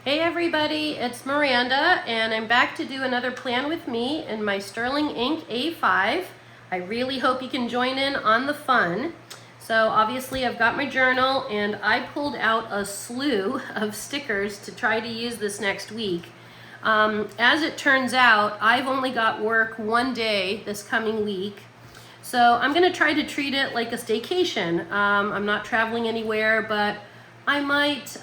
Hey everybody, it's Miranda, and I'm back to do another plan with me in my Sterling Ink A5. I really hope you can join in on the fun. So obviously I've got my journal, and I pulled out a slew of stickers to try to use this next week. As it turns out, I've only got work one day this coming week. So I'm gonna try to treat it like a staycation. I'm not traveling anywhere, but I might,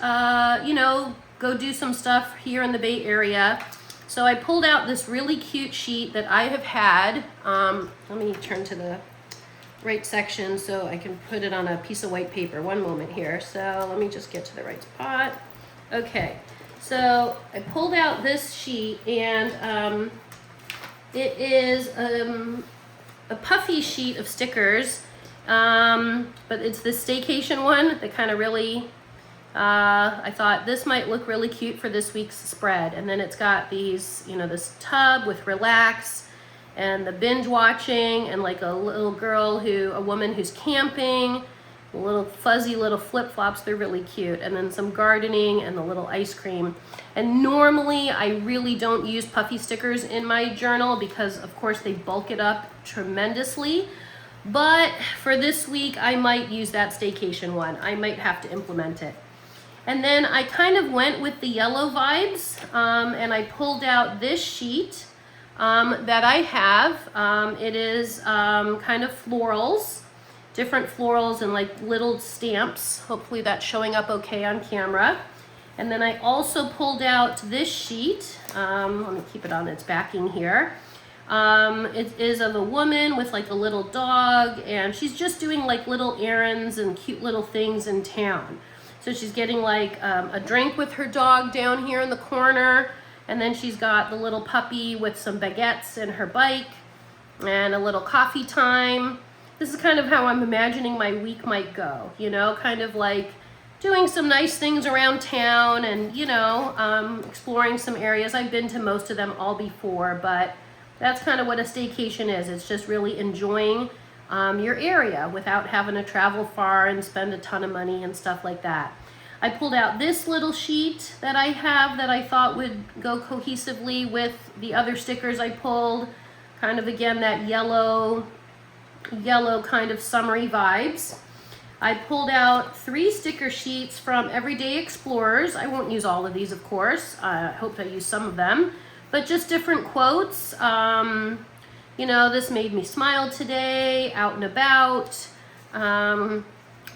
go do some stuff here in the Bay Area. So I pulled out this really cute sheet that I have had. Let me turn to the right section so I can put it on a piece of white paper. One moment here. So let me just get to the right spot. Okay, so I pulled out this sheet, and it is a puffy sheet of stickers, but it's the Staycation one that kind of really, I thought this might look really cute for this week's spread. And then it's got these, this tub with relax and the binge watching, and like a little a woman who's camping, little fuzzy little flip-flops. They're really cute. And then some gardening and the little ice cream. And normally I really don't use puffy stickers in my journal because of course they bulk it up tremendously. But for this week, I might use that Staycation one. I might have to implement it. And then I kind of went with the yellow vibes, and I pulled out this sheet that I have. It is kind of florals, different florals and like little stamps. Hopefully that's showing up okay on camera. And then I also pulled out this sheet. Let me keep it on its backing here. It is of a woman with like a little dog, and she's just doing like little errands and cute little things in town. So she's getting like a drink with her dog down here in the corner, and then she's got the little puppy with some baguettes and her bike and a little coffee time. This is kind of how I'm imagining my week might go, kind of like doing some nice things around town and, exploring some areas. I've been to most of them all before, but that's kind of what a staycation is. It's just really enjoying your area without having to travel far and spend a ton of money and stuff like that. I pulled out this little sheet that I have that I thought would go cohesively with the other stickers I pulled. Kind of, again, that yellow kind of summery vibes. I pulled out 3 sticker sheets from Everyday Explorers. I won't use all of these, of course. I hope I use some of them, but just different quotes. This made me smile today, out and about.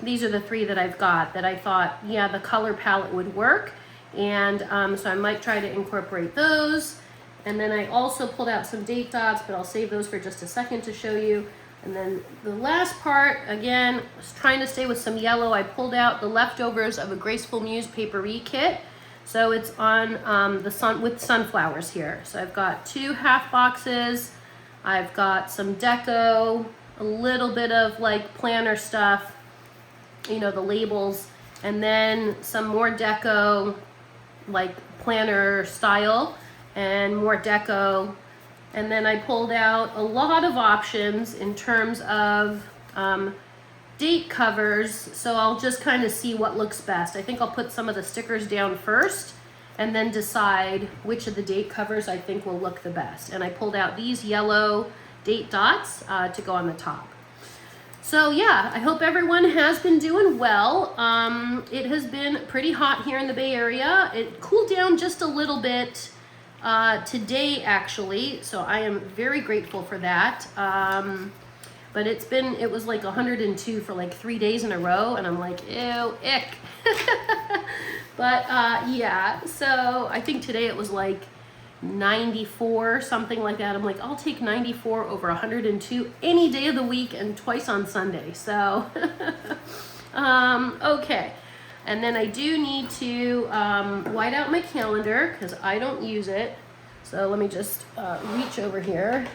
These are the 3 that I've got that I thought, yeah, the color palette would work. And so I might try to incorporate those. And then I also pulled out some date dots, but I'll save those for just a second to show you. And then the last part, again, was trying to stay with some yellow. I pulled out the leftovers of a Graceful Muse papery kit. So it's on the sun with sunflowers here. So I've got 2 half boxes. I've got some deco, a little bit of like planner stuff, the labels, and then some more deco, like planner style, and more deco. And then I pulled out a lot of options in terms of date covers, so I'll just kind of see what looks best. I think I'll put some of the stickers down first and then decide which of the date covers I think will look the best. And I pulled out these yellow date dots to go on the top. So yeah, I hope everyone has been doing well. It has been pretty hot here in the Bay Area. It cooled down just a little bit today, actually, so I am very grateful for that. But it was like 102 for like 3 days in a row, and I'm like, ew, ick. But yeah, so I think today it was like 94, something like that. I'm like, I'll take 94 over 102 any day of the week and twice on Sunday. So, okay. And then I do need to white out my calendar because I don't use it. So let me just reach over here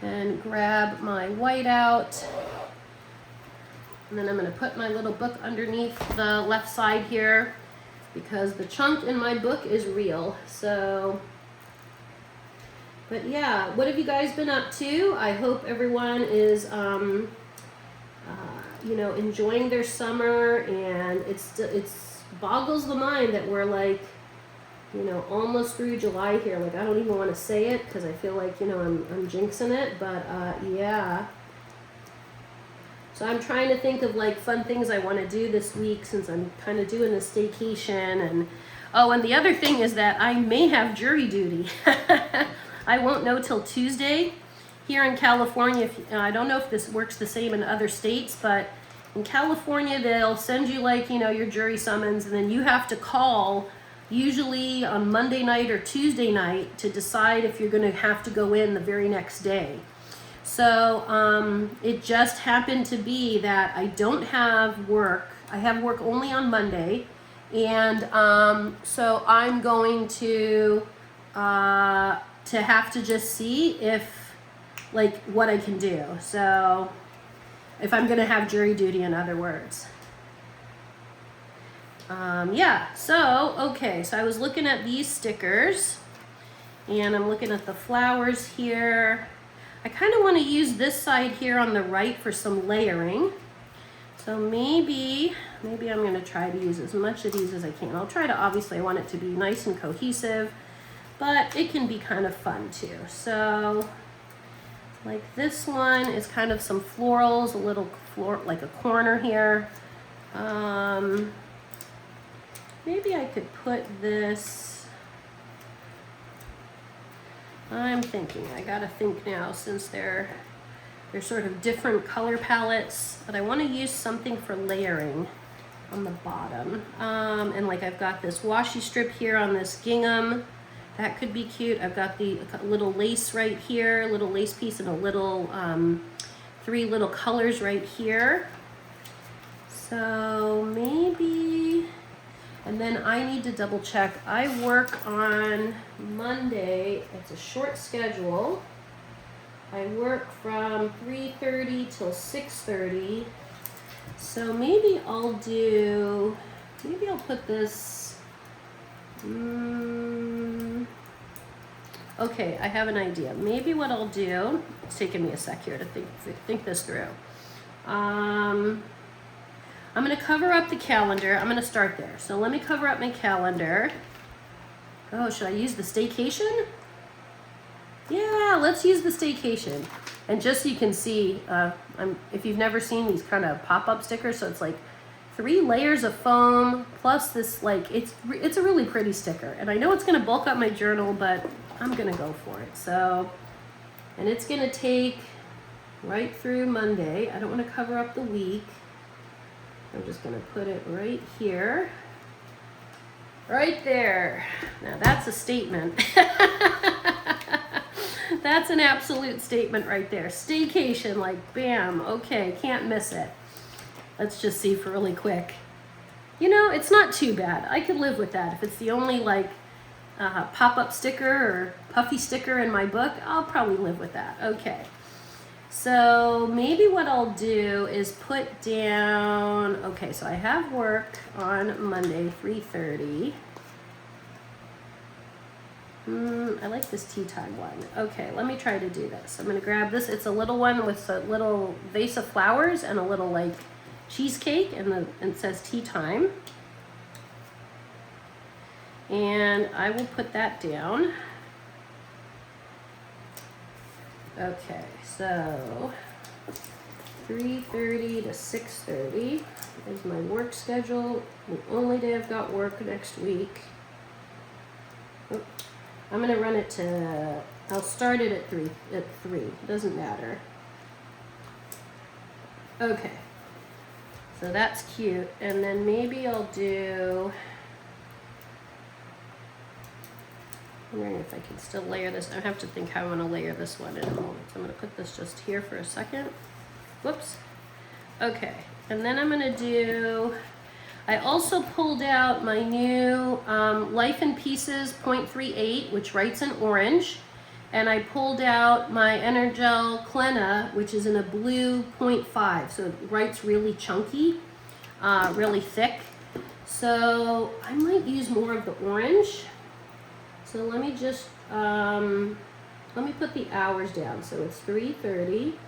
and grab my whiteout. And then I'm going to put my little book underneath the left side here because the chunk in my book is real. So, but yeah, what have you guys been up to? I hope everyone is enjoying their summer, and it's boggles the mind that we're like you know, almost through July here. Like, I don't even want to say it because I feel like, you know, I'm jinxing it, but yeah. So I'm trying to think of like fun things I want to do this week since I'm kind of doing the staycation. And oh, and the other thing is that I may have jury duty. I won't know till Tuesday here in California. If, I don't know if this works the same in other states, but in California they'll send you like, you know, your jury summons, and then you have to call usually on Monday night or Tuesday night to decide if you're going to have to go in the very next day. So it just happened to be that I don't have work. I have work only on Monday, and so I'm going to have to just see if, like, what I can do. So if I'm going to have jury duty, in other words. Yeah, so, okay, so I was looking at these stickers, and I'm looking at the flowers here. I kind of want to use this side here on the right for some layering. So maybe I'm going to try to use as much of these as I can. I'll try to, obviously I want it to be nice and cohesive, but it can be kind of fun too. So like this one is kind of some florals, a little like a corner here. Maybe I could put this, I'm thinking, I gotta think now since they're sort of different color palettes, but I want to use something for layering on the bottom. And like I've got this washi strip here on this gingham, that could be cute. I've got the little lace right here, little lace piece, and a little 3 little colors right here. So maybe, and then I need to double check. I work on Monday. It's a short schedule. I work from 3:30 till 6:30. So maybe I'll put this, okay, I have an idea. Maybe what I'll do, it's taking me a sec here to think this through. I'm going to cover up the calendar. I'm going to start there. So let me cover up my calendar. Oh, should I use the staycation? Yeah, let's use the staycation. And just so you can see, if you've never seen these kind of pop-up stickers, so it's like 3 layers of foam plus this, like, it's a really pretty sticker. And I know it's going to bulk up my journal, but I'm going to go for it. So, and it's going to take right through Monday. I don't want to cover up the week. I'm just going to put it right here. Right there. Now that's a statement. That's an absolute statement right there. Staycation, like bam, okay, can't miss it. Let's just see for really quick. You know, it's not too bad. I could live with that. If it's the only like pop-up sticker or puffy sticker in my book, I'll probably live with that. Okay. So maybe what I'll do is put down, okay, so I have work on Monday, 3:30. I like this tea time one. Okay, let me try to do this. I'm gonna grab this. It's a little one with a little vase of flowers and a little like cheesecake, and it says tea time. And I will put that down. Okay, so 3:30 to 6:30 is my work schedule. The only day I've got work next week. Oh, I'm gonna run it to, I'll start it at 3. Doesn't matter. Okay, so that's cute. And then maybe I'll do, I'm wondering if I can still layer this. I have to think how I'm going to layer this one in a moment. So I'm going to put this just here for a second. Whoops. Okay. And then I'm going to do, I also pulled out my new Life in Pieces 0.38, which writes in orange. And I pulled out my Energel Klena, which is in a blue 0.5. So it writes really chunky, really thick. So I might use more of the orange. So let me just, let me put the hours down. So it's 3:30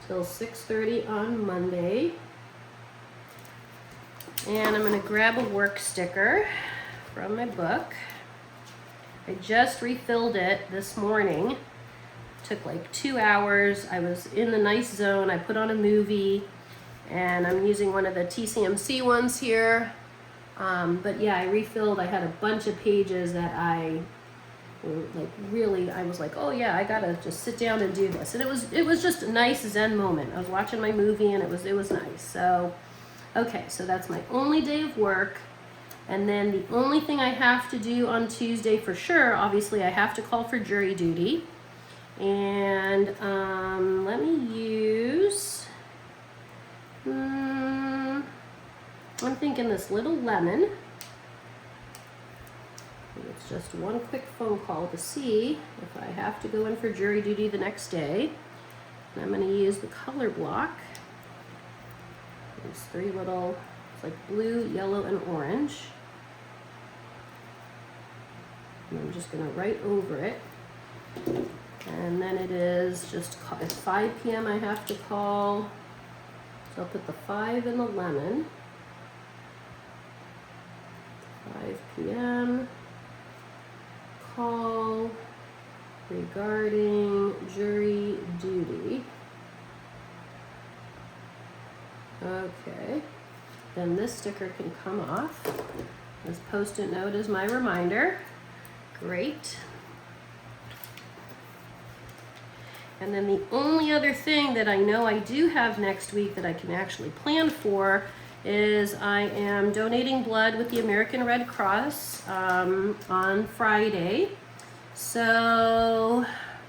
till 6:30 on Monday. And I'm gonna grab a work sticker. from my book. I just refilled it this morning. Took like 2 hours. I was in the nice zone. I put on a movie, and I'm using one of the TCMC ones here. But yeah, I refilled. I had a bunch of pages that I was like, oh yeah, I gotta just sit down and do this. And it was just a nice Zen moment. I was watching my movie, and it was nice. So, okay, so that's my only day of work. And then the only thing I have to do on Tuesday for sure, obviously I have to call for jury duty. And let me use, I'm thinking this little lemon. It's just one quick phone call to see if I have to go in for jury duty the next day. And I'm going to use the color block. There's 3 little, it's like blue, yellow, and orange. And I'm just going to write over it. And then it is just at 5 p.m. I have to call. So I'll put the 5 in the lemon. 5 p.m. Call regarding jury duty. Okay. Then this sticker can come off. This Post-it note is my reminder. Great. And then the only other thing that I know I do have next week that I can actually plan for is I am donating blood with the American Red Cross on Friday. So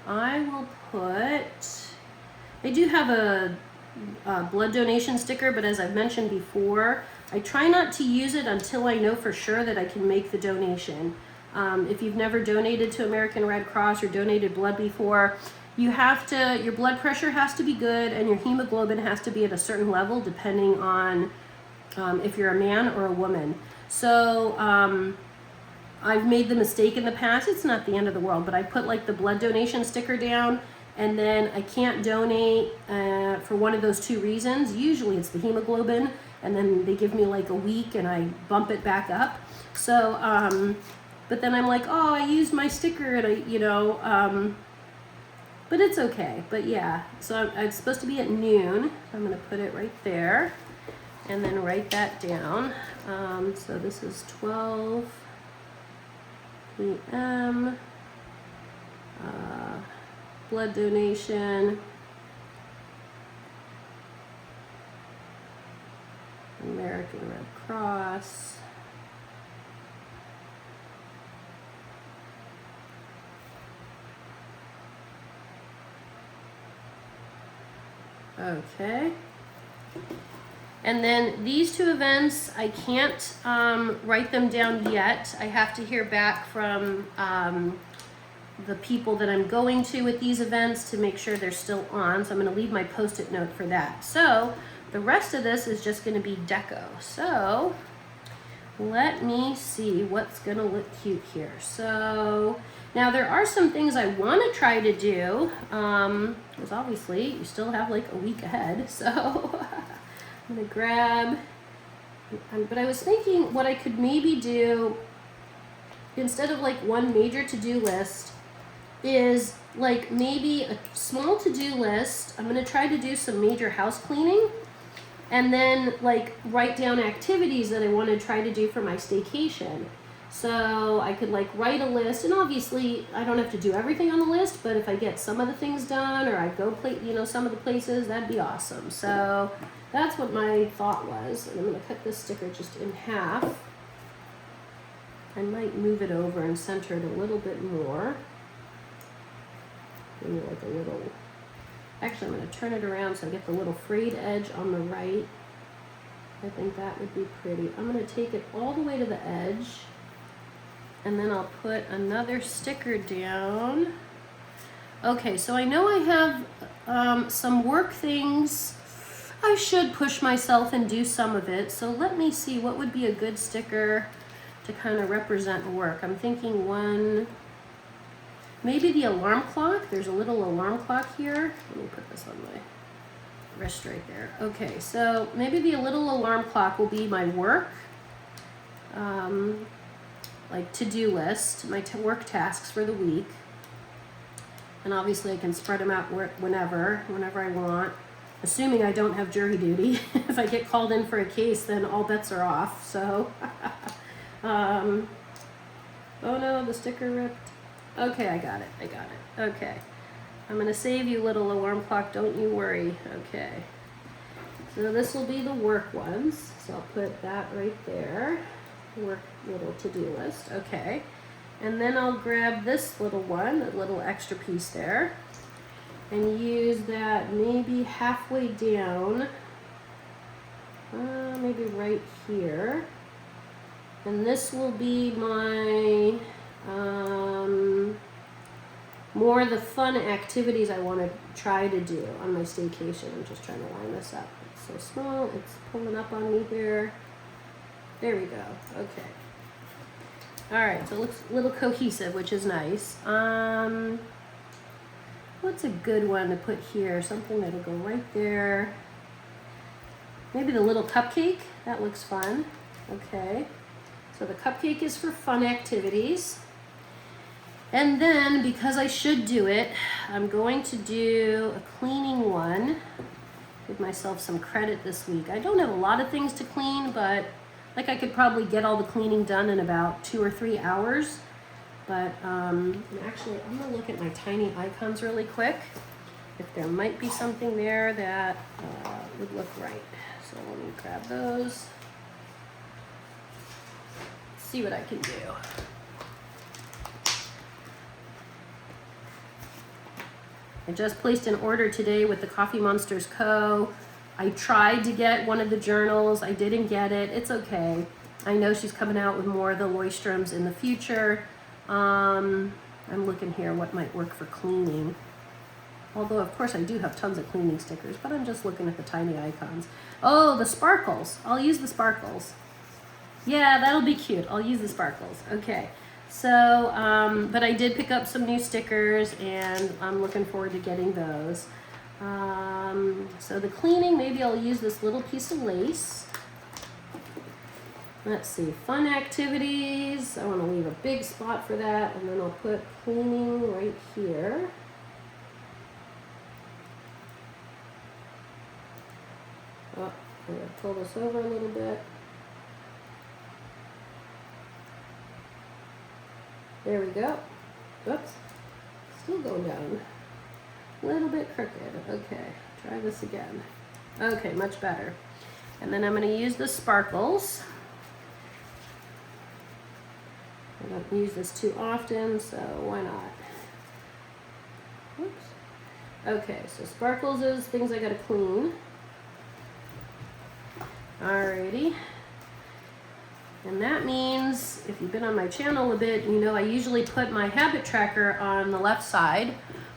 I will put, I do have a blood donation sticker, but as I've mentioned before, I try not to use it until I know for sure that I can make the donation. If you've never donated to American Red Cross or donated blood before, you have to, your blood pressure has to be good and your hemoglobin has to be at a certain level depending on if you're a man or a woman. So I've made the mistake in the past. It's not the end of the world, but I put like the blood donation sticker down, and then I can't donate for one of those 2 reasons. Usually it's the hemoglobin, and then they give me like a week and I bump it back up. So, but then I'm like, oh, I used my sticker, and I, but it's okay. But yeah, so it's supposed to be at noon. I'm gonna put it right there and then write that down. So this is 12 p.m. Blood donation. American Red Cross. Okay. And then these 2 events, I can't write them down yet. I have to hear back from the people that I'm going to with these events to make sure they're still on. So I'm going to leave my Post-it note for that. So the rest of this is just going to be deco. So let me see what's going to look cute here. So now there are some things I want to try to do, because obviously you still have like a week ahead. So I'm gonna grab, but I was thinking what I could maybe do instead of like one major to-do list is like maybe a small to-do list. I'm gonna try to do some major house cleaning, and then like write down activities that I want to try to do for my staycation. So I could like write a list, and obviously I don't have to do everything on the list, but if I get some of the things done, or I go play, some of the places, that'd be awesome. So that's what my thought was. And I'm gonna cut this sticker just in half. I might move it over and center it a little bit more. Maybe like a little, actually I'm gonna turn it around so I get the little frayed edge on the right. I think that would be pretty. I'm gonna take it all the way to the edge, and then I'll put another sticker down. Okay, so I know I have some work things. I should push myself and do some of it. So let me see what would be a good sticker to kind of represent work. I'm thinking one, maybe the alarm clock. There's a little alarm clock here. Let me put this on my wrist right there. Okay, so maybe the little alarm clock will be my work. like to-do list, my work tasks for the week. And obviously I can spread them out whenever I want, assuming I don't have jury duty. If I get called in for a case, then all bets are off. So, oh no, the sticker ripped. Okay, I got it. Okay. I'm gonna save you, little alarm clock, don't you worry. Okay. So this will be the work ones. So I'll put that right there. Work little to-do list. Okay. And then I'll grab this little one, a little extra piece there, and use that maybe halfway down, maybe right here. And this will be my, more of the fun activities I want to try to do on my staycation. I'm just trying to line this up. It's so small, it's pulling up on me here. There we go, okay. All right, so it looks a little cohesive, which is nice. What's a good one to put here? Something that'll go right there. Maybe the little cupcake, that looks fun. Okay, so the cupcake is for fun activities. And then, because I should do it, I'm going to do a cleaning one. Give myself some credit this week. I don't have a lot of things to clean, but like I could probably get all the cleaning done in about 2 or 3 hours. But actually, I'm gonna look at my tiny icons really quick. If there might be something there that would look right. So let me grab those. See what I can do. I just placed an order today with the Coffee Monsters Co. I tried to get one of the journals. I didn't get it. It's okay. I know she's coming out with more of the Loystroms in the future. I'm looking here what might work for cleaning. Although, of course, I do have tons of cleaning stickers, but I'm just looking at the tiny icons. Oh, the sparkles. I'll use the sparkles. Yeah, that'll be cute. I'll use the sparkles. Okay. So, but I did pick up some new stickers, and I'm looking forward to getting those. So the cleaning, maybe I'll use this little piece of lace. Let's see, fun activities. I want to leave a big spot for that, and then I'll put cleaning right here. Oh, I'm going to pull this over a little bit. There we go. Oops, still going down. A little bit crooked. Okay, try this again. Okay, much better. And then I'm going to use the sparkles. I don't use this too often, so why not? Oops. Okay, so sparkles is things I got to clean. Alrighty. And that means, if you've been on my channel a bit, you know I usually put my habit tracker on the left side,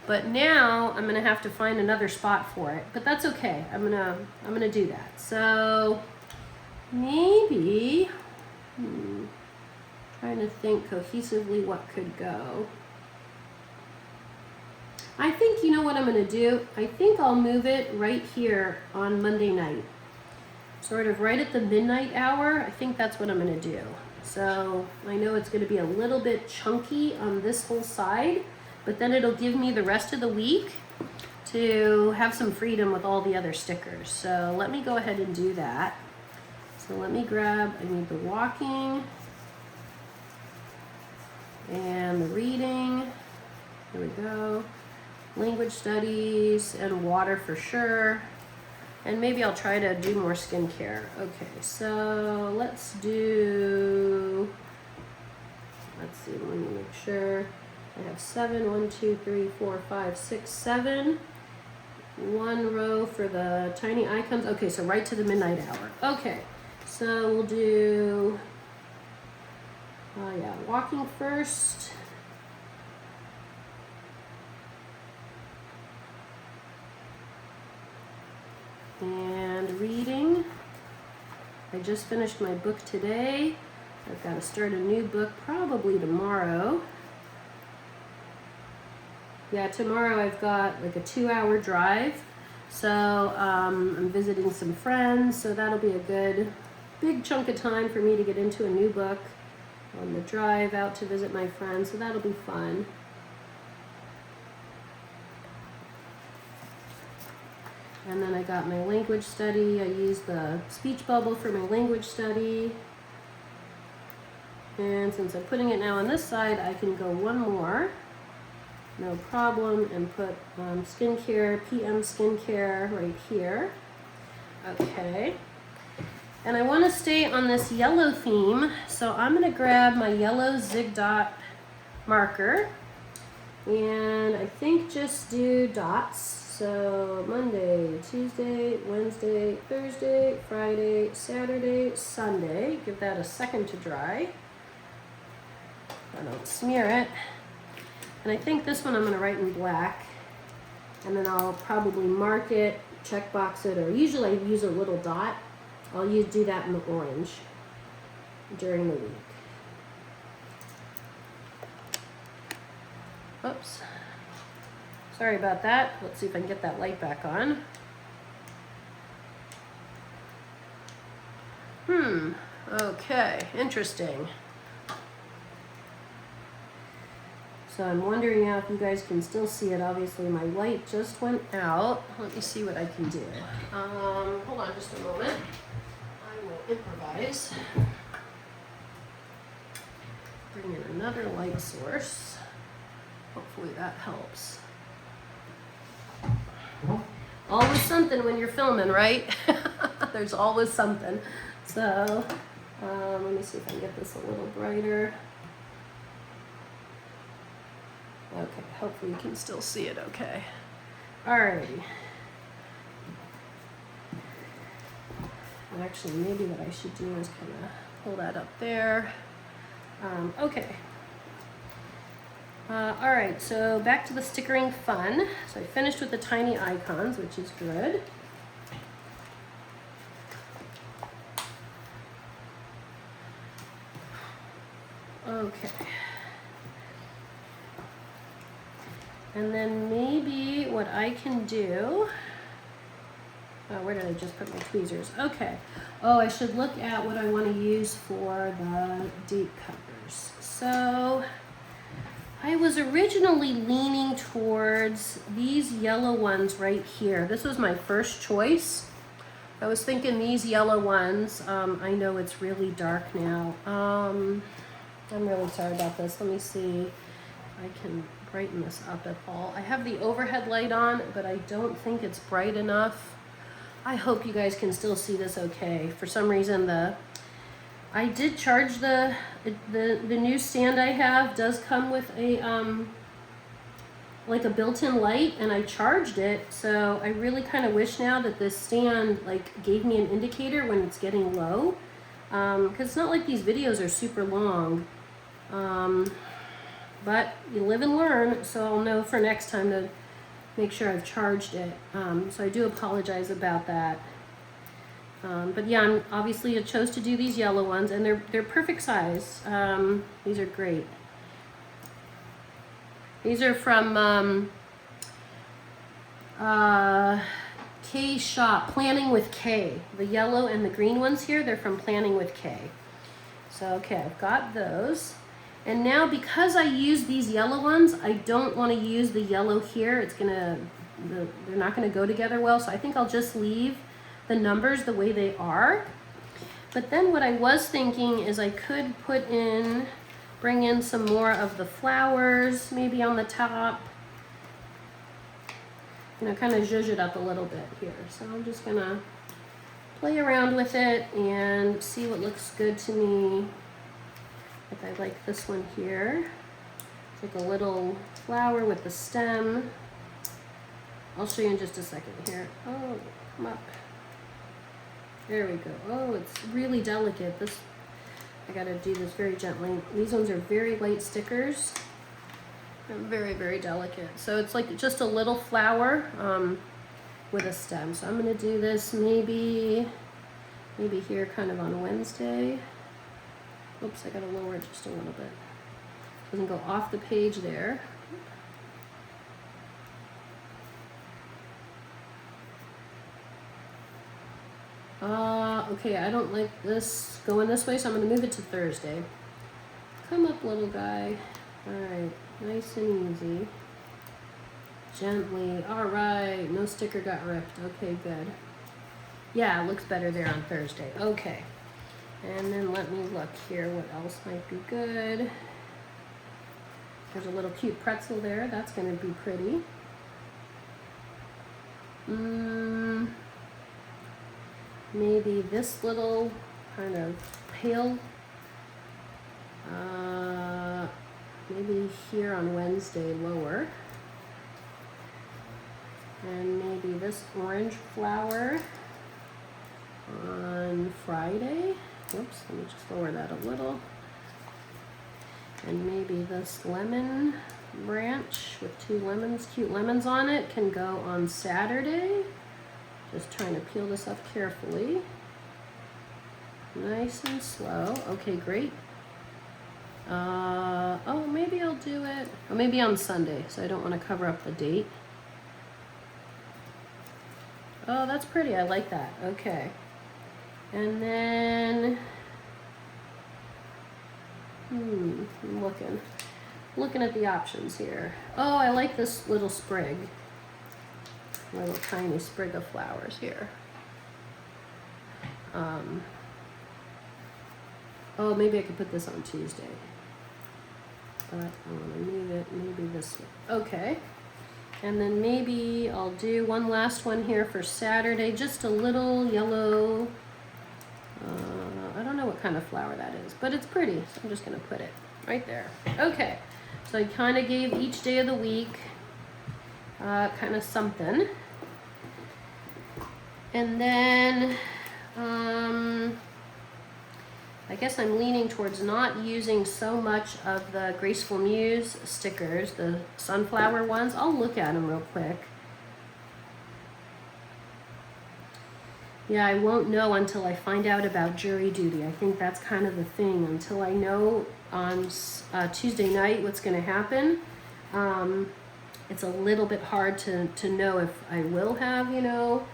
but now I'm gonna have to find another spot for it. But that's okay. I'm gonna do that. So maybe trying to think cohesively what could go. I think, you know what I'm gonna do? I think I'll move it right here on Monday night. Sort of right at the midnight hour. I think that's what I'm gonna do. So I know it's gonna be a little bit chunky on this whole side, but then it'll give me the rest of the week to have some freedom with all the other stickers. So let me go ahead and do that. So let me grab, I need the walking and the reading. Here we go. Language studies and water for sure. And maybe I'll try to do more skincare. Okay, so let's see, let me make sure. I have 7, 1, 2, 3, 4, 5, 6, 7. One row for the tiny icons. Okay, so right to the midnight hour. Okay, so we'll do, walking first. And reading. I just finished my book today. I've got to start a new book probably tomorrow. Yeah, tomorrow I've got like a 2-hour drive. So I'm visiting some friends, so that'll be a good big chunk of time for me to get into a new book. on the drive out to visit my friends, so that'll be fun. And then I got my language study. I used the speech bubble for my language study. And since I'm putting it now on this side, I can go one more, no problem, and put skincare, PM skincare right here. Okay. And I want to stay on this yellow theme, so I'm going to grab my yellow zig dot marker, and I think just do dots. So Monday, Tuesday, Wednesday, Thursday, Friday, Saturday, Sunday. Give that a second to dry. I don't smear it. And I think this one I'm going to write in black, and then I'll probably mark it, check box it, or usually I use a little dot. I'll do that in the orange during the week. Oops. Sorry about that. Let's see if I can get that light back on. Okay, interesting. So I'm wondering now if you guys can still see it. Obviously my light just went out. Let me see what I can do. Hold on just a moment. I will improvise. Bring in another light source. Hopefully that helps. Always something when you're filming, right? There's always something. So let me see if I can get this a little brighter. Okay, hopefully you can still see it okay. Alrighty. Actually, maybe what I should do is kind of pull that up there. Okay. Alright, so back to the stickering fun. So I finished with the tiny icons, which is good. Okay. And then maybe what I can do, where did I just put my tweezers? Okay. Oh, I should look at what I want to use for the deep covers. So I was originally leaning towards these yellow ones right here. This was my first choice. I was thinking these yellow ones. I know it's really dark now. I'm really sorry about this. Let me see if I can brighten this up at all. I have the overhead light on, but I don't think it's bright enough. I hope you guys can still see this okay. For some reason, I did charge the new stand I have does come with a like a built-in light, and I charged it. So I really kind of wish now that this stand like gave me an indicator when it's getting low, because it's not like these videos are super long. But you live and learn, so I'll know for next time to make sure I've charged it. So I do apologize about that. But yeah, obviously I chose to do these yellow ones, and they're perfect size. These are great. These are from K Shop, Planning with K. The yellow and the green ones here, they're from Planning with K. So okay, I've got those. And now because I use these yellow ones, I don't want to use the yellow here. They're not gonna go together well, so I think I'll just leave the numbers the way they are. But then what I was thinking is I could bring in some more of the flowers, maybe on the top. You know, kind of zhuzh it up a little bit here. So I'm just gonna play around with it and see what looks good to me. Like I like this one here. It's like a little flower with the stem. I'll show you in just a second here. Oh, come up. There we go. Oh, it's really delicate. I gotta do this very gently. These ones are very light stickers. They're very, very delicate. So it's like just a little flower with a stem. So I'm gonna do this maybe here kind of on Wednesday. Oops, I gotta lower it just a little bit. Doesn't go off the page there. Okay, I don't like this going this way, so I'm gonna move it to Thursday. Come up, little guy. All right, nice and easy. Gently. All right, no sticker got ripped. Okay, good. Yeah, it looks better there on Thursday. Okay. And then let me look here. What else might be good? There's a little cute pretzel there. That's going to be pretty. Maybe this little kind of pale. Maybe here on Wednesday lower. And maybe this orange flower on Friday. Oops, let me just lower that a little. And maybe this lemon branch with 2 lemons, cute lemons on it, can go on Saturday. Just trying to peel this up carefully. Nice and slow. Okay, great. Oh, maybe I'll do it. Oh, maybe on Sunday, so I don't want to cover up the date. Oh, that's pretty. I like that. Okay. And then, I'm looking at the options here. Oh, I like this little sprig. Little tiny sprig of flowers here. Oh, maybe I could put this on Tuesday. But I want to move it maybe this way. Okay. And then maybe I'll do one last one here for Saturday. Just a little yellow. I don't know what kind of flower that is, but it's pretty. So I'm just going to put it right there. Okay. So I kind of gave each day of the week kind of something. And then I guess I'm leaning towards not using so much of the Graceful Muse stickers, the sunflower ones. I'll look at them real quick. Yeah, I won't know until I find out about jury duty. I think that's kind of the thing. Until I know on Tuesday night what's going to happen, it's a little bit hard to know if I will have, you know,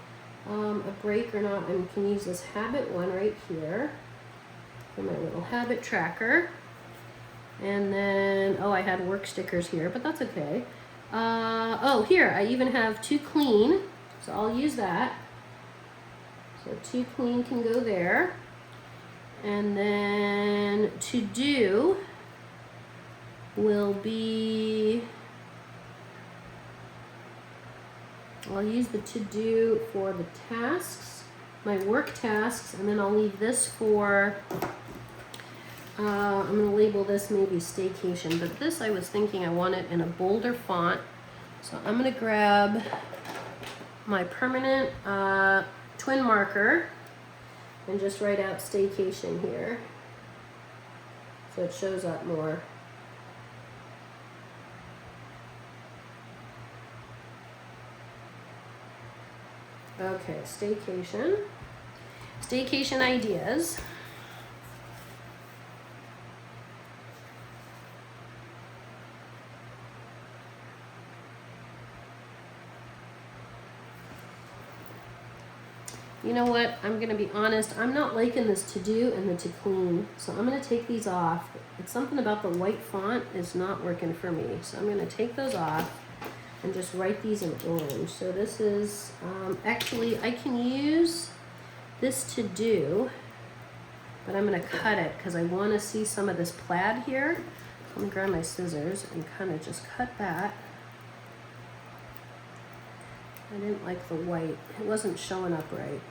a break or not. And we can use this habit one right here for my little habit tracker. And then, oh, I had work stickers here, but that's okay. Oh, here, I even have 2 clean, so I'll use that. So 2 clean can go there. And then to do will be, I'll use the to do for the tasks, my work tasks, and then I'll leave this for, I'm going to label this maybe Staycation, but this I was thinking I want it in a bolder font. So I'm going to grab my permanent twin marker and just write out Staycation here so it shows up more. Okay, Staycation. Staycation ideas. You know what, I'm going to be honest, I'm not liking this to do and the to clean, so I'm going to take these off. It's something about the white font is not working for me, so I'm going to take those off and just write these in orange. So this is, actually I can use this to do, but I'm going to cut it because I want to see some of this plaid here. Let me grab my scissors and kind of just cut that. I didn't like the white, it wasn't showing up right.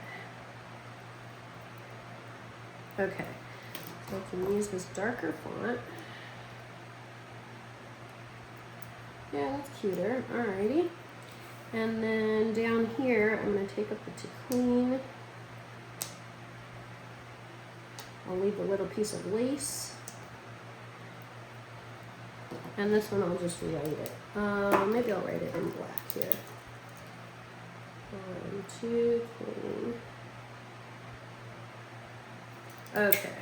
Okay, so I can use this darker font. Yeah, that's cuter, alrighty. And then down here, I'm gonna take up the to clean. I'll leave a little piece of lace. And this one I'll just write it. Maybe I'll write it in black here. 1, 2, clean. Okay.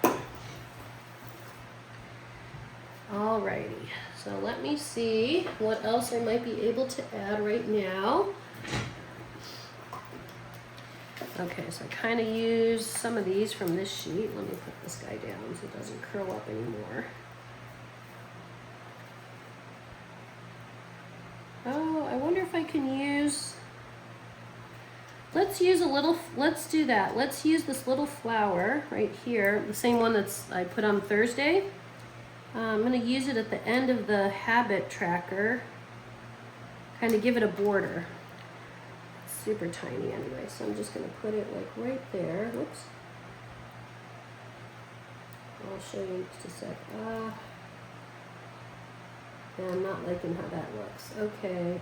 Alrighty. So let me see what else I might be able to add right now. Okay, so I kind of use some of these from this sheet. Let me put this guy down so it doesn't curl up anymore. can use, let's use a little, let's do that. Let's use this little flower right here, the same one that's I put on Thursday. I'm gonna use it at the end of the habit tracker, kind of give it a border. It's super tiny anyway, so I'm just gonna put it like right there. Whoops. I'll show you in just a sec. Yeah, I'm not liking how that looks. Okay.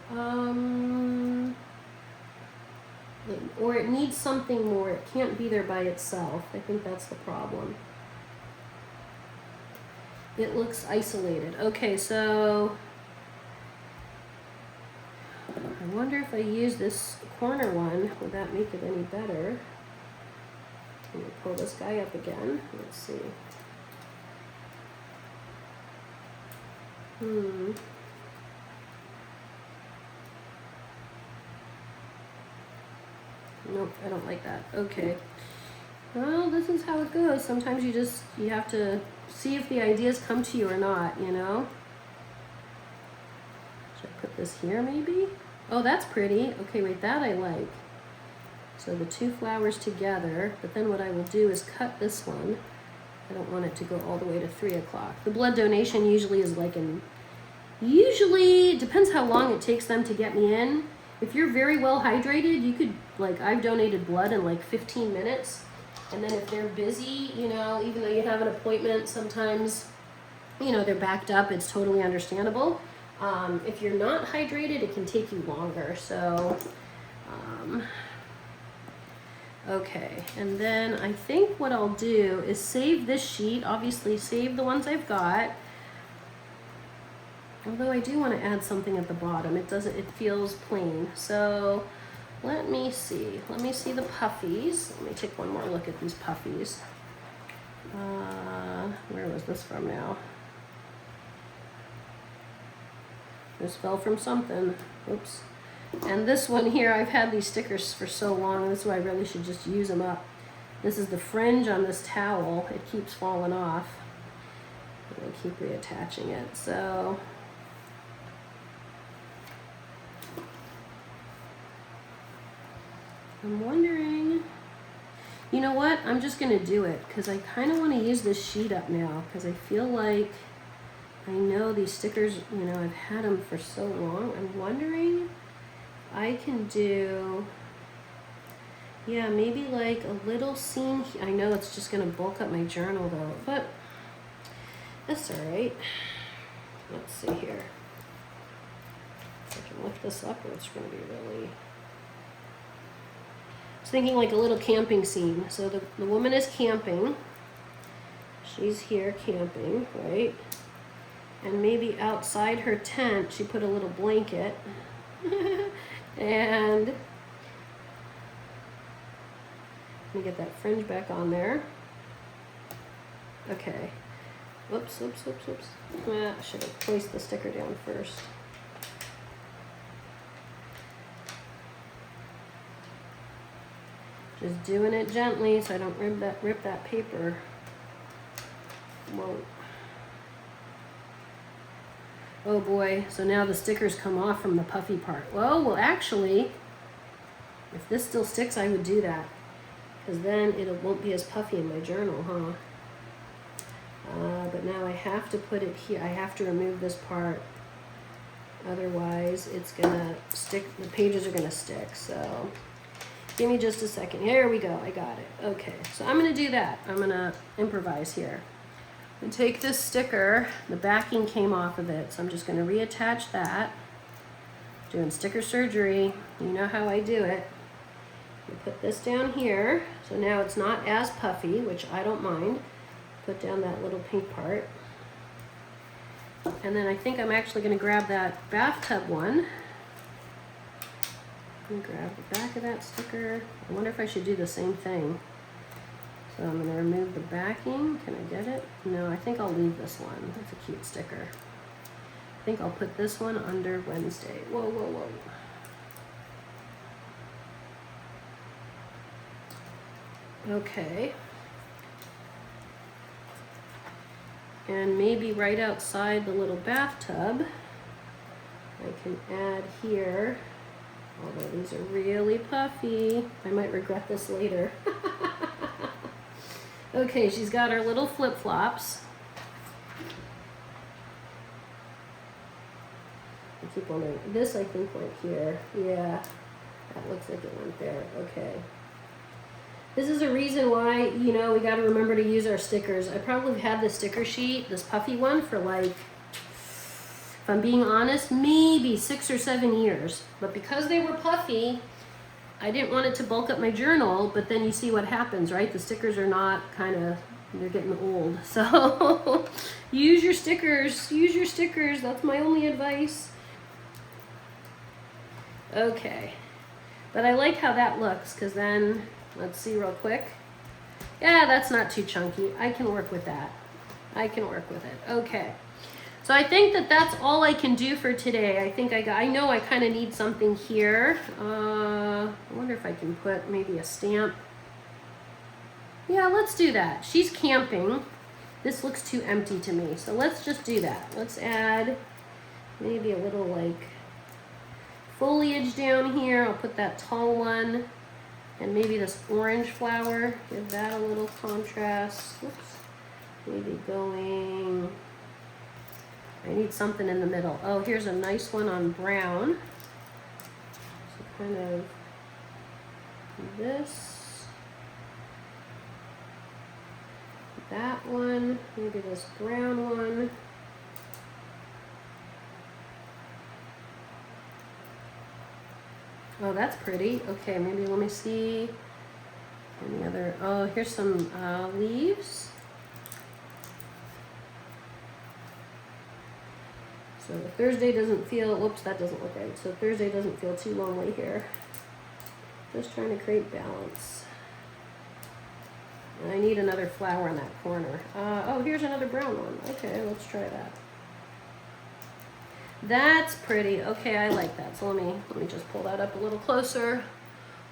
Or it needs something more. It can't be there by itself. I think that's the problem. It looks isolated. Okay, so I wonder if I use this corner one, would that make it any better? Let me pull this guy up again. Let's see. Nope, I don't like that. Okay. Well, this is how it goes. Sometimes you have to see if the ideas come to you or not, you know? Should I put this here maybe? Oh, that's pretty. Okay, wait, that I like. So the two flowers together, but then what I will do is cut this one. I don't want it to go all the way to 3 o'clock. The blood donation usually is like usually, it depends how long it takes them to get me in. If you're very well hydrated, you could, like, I've donated blood in like 15 minutes. And then if they're busy, you know, even though you have an appointment, sometimes, you know, they're backed up. It's totally understandable. If you're not hydrated, it can take you longer. So, okay. And then I think what I'll do is save this sheet. Obviously, save the ones I've got. Although I do want to add something at the bottom. It feels plain. So let me see the puffies. Let me take one more look at these puffies. Where was this from now? This fell from something. Oops. And this one here, I've had these stickers for so long. This is why I really should just use them up. This is the fringe on this towel. It keeps falling off. And I keep reattaching it. So I'm wondering, you know what? I'm just going to do it because I kind of want to use this sheet up now because I feel like I know these stickers, you know, I've had them for so long. I'm wondering if I can do, yeah, maybe like a little scene. I know it's just going to bulk up my journal though, but that's all right. Let's see here. If I can lift this up or it's going to be really... I was thinking like a little camping scene. So the woman is camping. She's here camping, right? And maybe outside her tent, she put a little blanket. And let me get that fringe back on there. Okay. Whoops. I should have placed the sticker down first. Just doing it gently so I don't rip that paper. Whoa. Oh boy, so now the stickers come off from the puffy part. Well, actually, if this still sticks, I would do that. Because then it won't be as puffy in my journal, huh? But now I have to put it here. I have to remove this part. Otherwise, it's gonna stick, the pages are gonna stick, so... Give me just a second. Here we go. I got it. Okay, so I'm going to do that. I'm going to improvise here. And take this sticker. The backing came off of it, so I'm just going to reattach that. Doing sticker surgery. You know how I do it. You put this down here. So now it's not as puffy, which I don't mind. Put down that little pink part. And then I think I'm actually going to grab that bathtub one. Grab the back of that sticker. I wonder if I should do the same thing. So I'm going to remove the backing. Can I get it? No, I think I'll leave this one. That's a cute sticker. I think I'll put this one under Wednesday. Whoa. Okay. And maybe right outside the little bathtub, I can add here Although these are really puffy. I might regret this later. Okay, she's got her little flip-flops. I keep wondering, this I think went here. Yeah, that looks like it went there. Okay. This is a reason why, you know, we got to remember to use our stickers. I probably had this sticker sheet, this puffy one, for like, if I'm being honest, maybe 6 or 7 years. But because they were puffy, I didn't want it to bulk up my journal, but then you see what happens, right? The stickers are not they're getting old. So use your stickers, that's my only advice. Okay, but I like how that looks, because then, let's see real quick. Yeah, that's not too chunky. I can work with that. Okay. So I think that that's all I can do for today. I know I kind of need something here. I wonder if I can put maybe a stamp. Yeah, let's do that. She's camping. This looks too empty to me, so let's just do that. Let's add maybe a little like foliage down here. I'll put that tall one, and maybe this orange flower. Give that a little contrast. Oops. Maybe going... I need something in the middle. Oh, here's a nice one on brown. So kind of this, that one, maybe this brown one. Oh, that's pretty. Okay, maybe let me see any other. Oh, here's some leaves. So Thursday doesn't feel, whoops, that doesn't look right. So Thursday doesn't feel too lonely here. Just trying to create balance. And I need another flower in that corner. Oh, here's another brown one. Okay, let's try that. That's pretty. Okay, I like that. So let me just pull that up a little closer.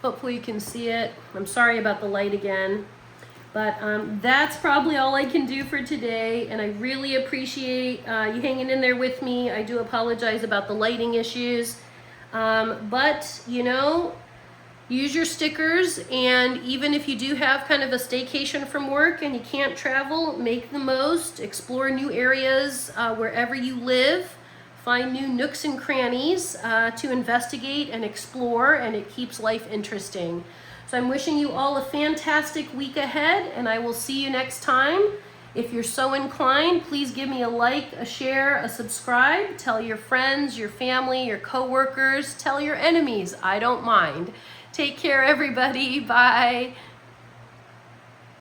Hopefully you can see it. I'm sorry about the light again. But that's probably all I can do for today, and I really appreciate you hanging in there with me. I do apologize about the lighting issues, but you know, use your stickers, and even if you do have kind of a staycation from work and you can't travel, make the most, explore new areas wherever you live, find new nooks and crannies to investigate and explore, and it keeps life interesting. So I'm wishing you all a fantastic week ahead, and I will see you next time. If you're so inclined, please give me a like, a share, a subscribe. Tell your friends, your family, your coworkers, tell your enemies. I don't mind. Take care, everybody. Bye.